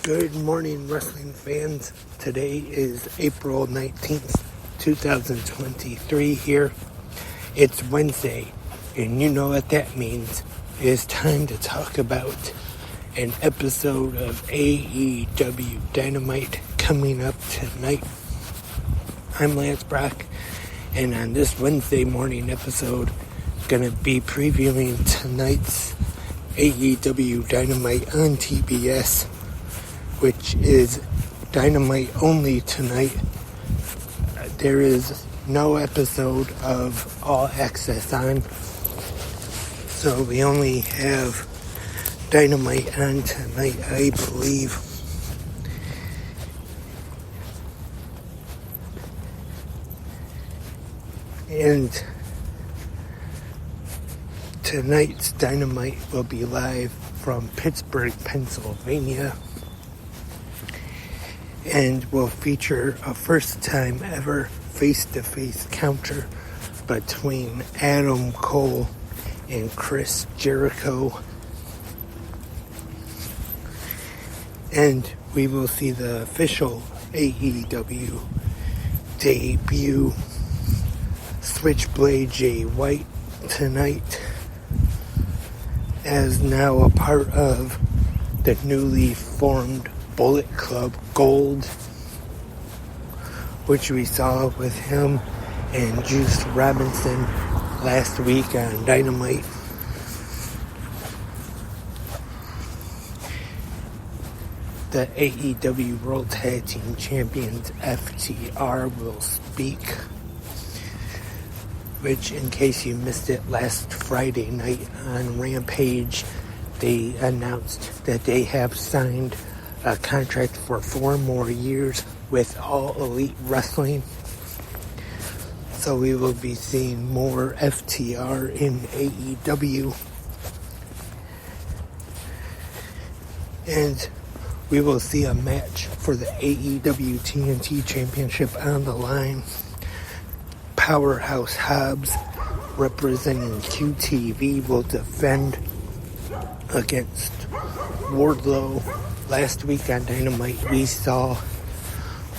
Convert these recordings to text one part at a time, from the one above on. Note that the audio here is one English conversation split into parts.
Good morning, wrestling fans. Today is April 19th, 2023 here. It's Wednesday, and you know what that means. It's time to talk about an episode of AEW Dynamite coming up tonight. I'm Lance Brock, and on this Wednesday morning episode, going to be previewing tonight's AEW Dynamite on TBS, which is Dynamite only tonight. There is no episode of All Access on, so we only have Dynamite on tonight, I believe. And tonight's Dynamite will be live from Pittsburgh, Pennsylvania, and will feature a first-time ever face-to-face counter between Adam Cole and Chris Jericho. And we will see the official AEW debut, Switchblade Jay White, tonight, as now a part of the newly formed Bullet Club Gold, which we saw with him and Juice Robinson last week on Dynamite. The AEW World Tag Team Champions FTR will speak, which, in case you missed it, last Friday night on Rampage, they announced that they have signed a contract for 4 more years with All Elite Wrestling. So we will be seeing more FTR in AEW. And we will see a match for the AEW TNT Championship on the line. Powerhouse Hobbs, representing QTV, will defend against Wardlow. Last week on Dynamite, we saw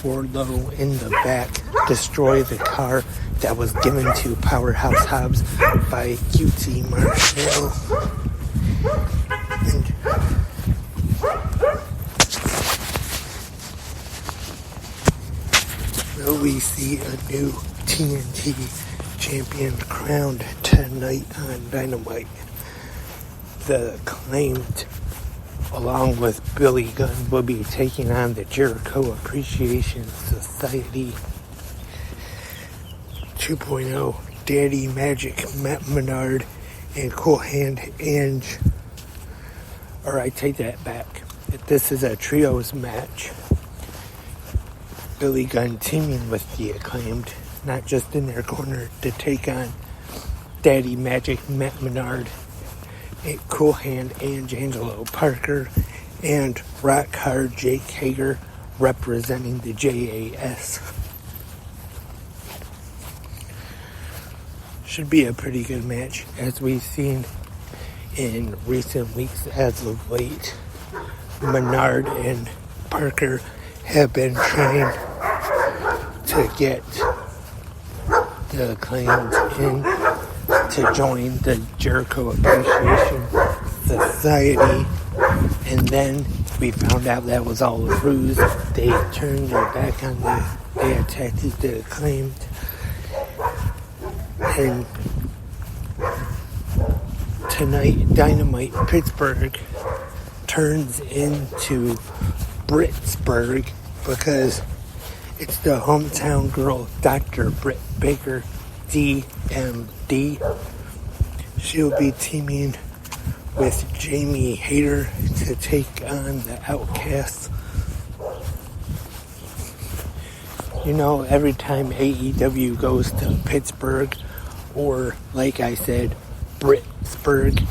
Wardlow in the back destroy the car that was given to Powerhouse Hobbs by QT Marshall. And will we see a new TNT champion crowned tonight on Dynamite? The Acclaimed, along with Billy Gunn, will be taking on the Jericho Appreciation Society 2.0. Daddy Magic, Matt Menard, and Cool Hand Ange. Or I take that back. This is a trios match. Billy Gunn teaming with the Acclaimed, not just in their corner, to take on Daddy Magic, Matt Menard, Cool Hand Ange, Angelo Parker, and Rock Hard Jake Hager, representing the JAS. Should be a pretty good match, as we've seen in recent weeks. As of late, Menard and Parker have been trying to get the Acclaimed in to join the Jericho Appreciation Society, and then we found out that was all a ruse. They turned their back on they attacked the Acclaimed, and tonight Dynamite Pittsburgh turns into Britsburg because it's the hometown girl, Dr. Britt Baker, DMD. She'll be teaming with Jamie Hayter to take on the Outcasts. You know, every time AEW goes to Pittsburgh, or like I said, Britsburg,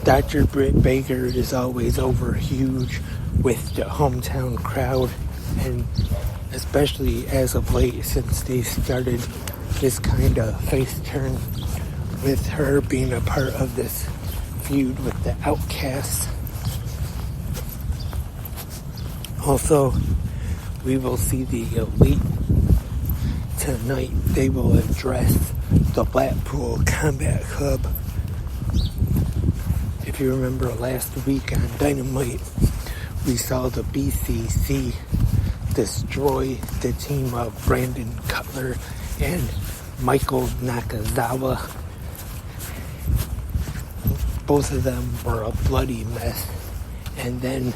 Dr. Britt Baker is always over huge with the hometown crowd, and especially as of late, since they started this kind of face turn with her being a part of this feud with the Outcasts. Also, we will see the Elite tonight. They will address the Blackpool Combat Club. If you remember last week on Dynamite, we saw the BCC destroy the team of Brandon Cutler and Michael Nakazawa. Both of them were a bloody mess. And then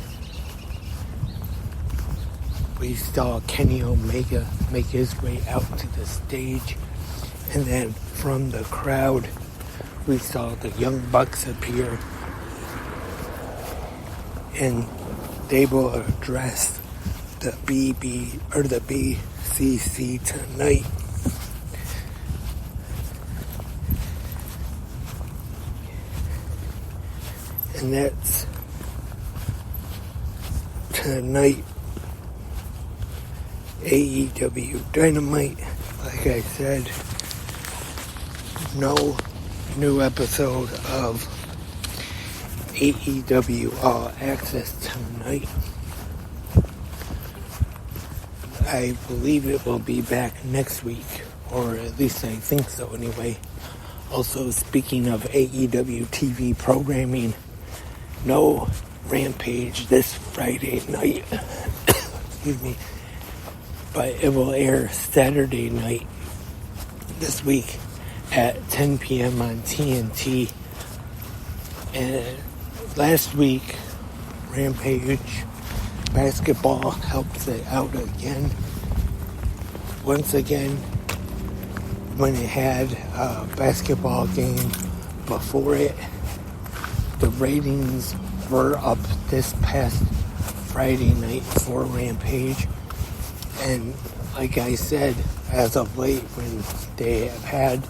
we saw Kenny Omega make his way out to the stage. And then from the crowd, we saw the Young Bucks appear. And they will address the BCC tonight. And that's tonight. AEW Dynamite. Like I said, no new episode of AEW All Access tonight. I believe it will be back next week, or at least I think so anyway. Also, speaking of AEW TV programming, no Rampage this Friday night. Excuse me. But it will air Saturday night this week at 10 p.m. on TNT. And last week, Rampage Basketball helped it out again. Once again, when it had a basketball game before it, the ratings were up this past Friday night for Rampage. And like I said, as of late, when they have had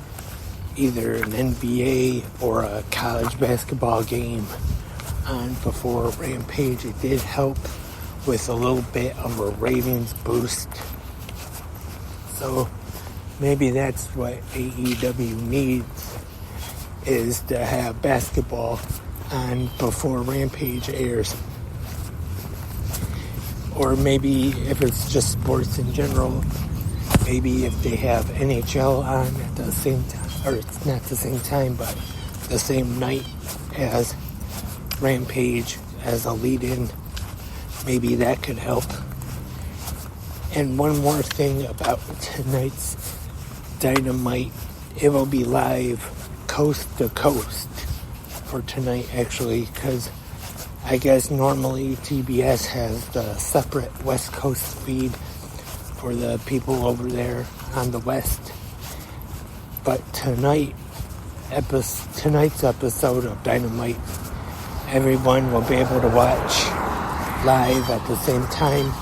either an NBA or a college basketball game on before Rampage, it did help with a little bit of a ratings boost. So maybe that's what AEW needs, is to have basketball on before Rampage airs. Or maybe if it's just sports in general, maybe if they have NHL on at the same time, or it's not the same time, but the same night as Rampage as a lead-in, maybe that could help. And one more thing about tonight's Dynamite, it will be live coast to coast for tonight, actually, because I guess normally TBS has the separate West Coast feed for the people over there on the West. But tonight's episode of Dynamite, everyone will be able to watch live at the same time,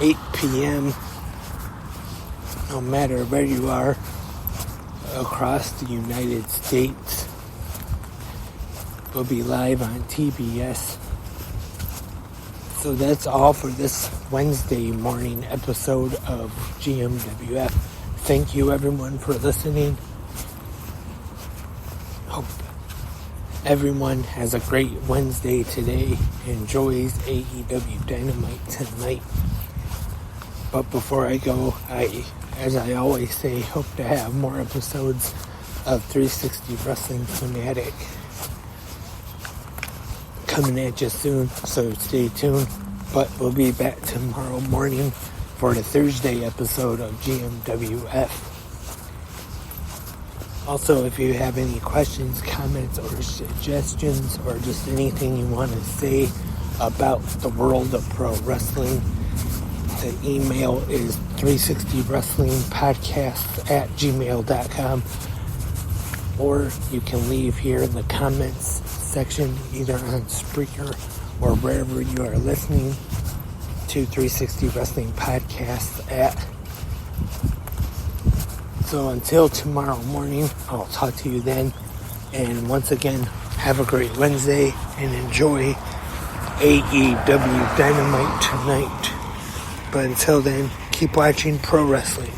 8 p.m., no matter where you are across the United States. Will be live on TBS. So that's all for this Wednesday morning episode of GMWF. Thank you everyone for listening. Hope everyone has a great Wednesday today. Enjoys AEW Dynamite tonight. But before I go, as I always say, hope to have more episodes of 360 Wrestling Fanatic coming at you soon, so stay tuned. But we'll be back tomorrow morning for the Thursday episode of GMWF. Also, if you have any questions, comments, or suggestions, or just anything you want to say about the world of pro wrestling, the email is 360wrestlingpodcast@gmail.com, or you can leave here in the comments section, either on Spreaker or wherever you are listening to 360 Wrestling Podcast at. So until tomorrow morning, I'll talk to you then. And once again, have a great Wednesday and enjoy AEW Dynamite tonight. But until then, keep watching pro wrestling.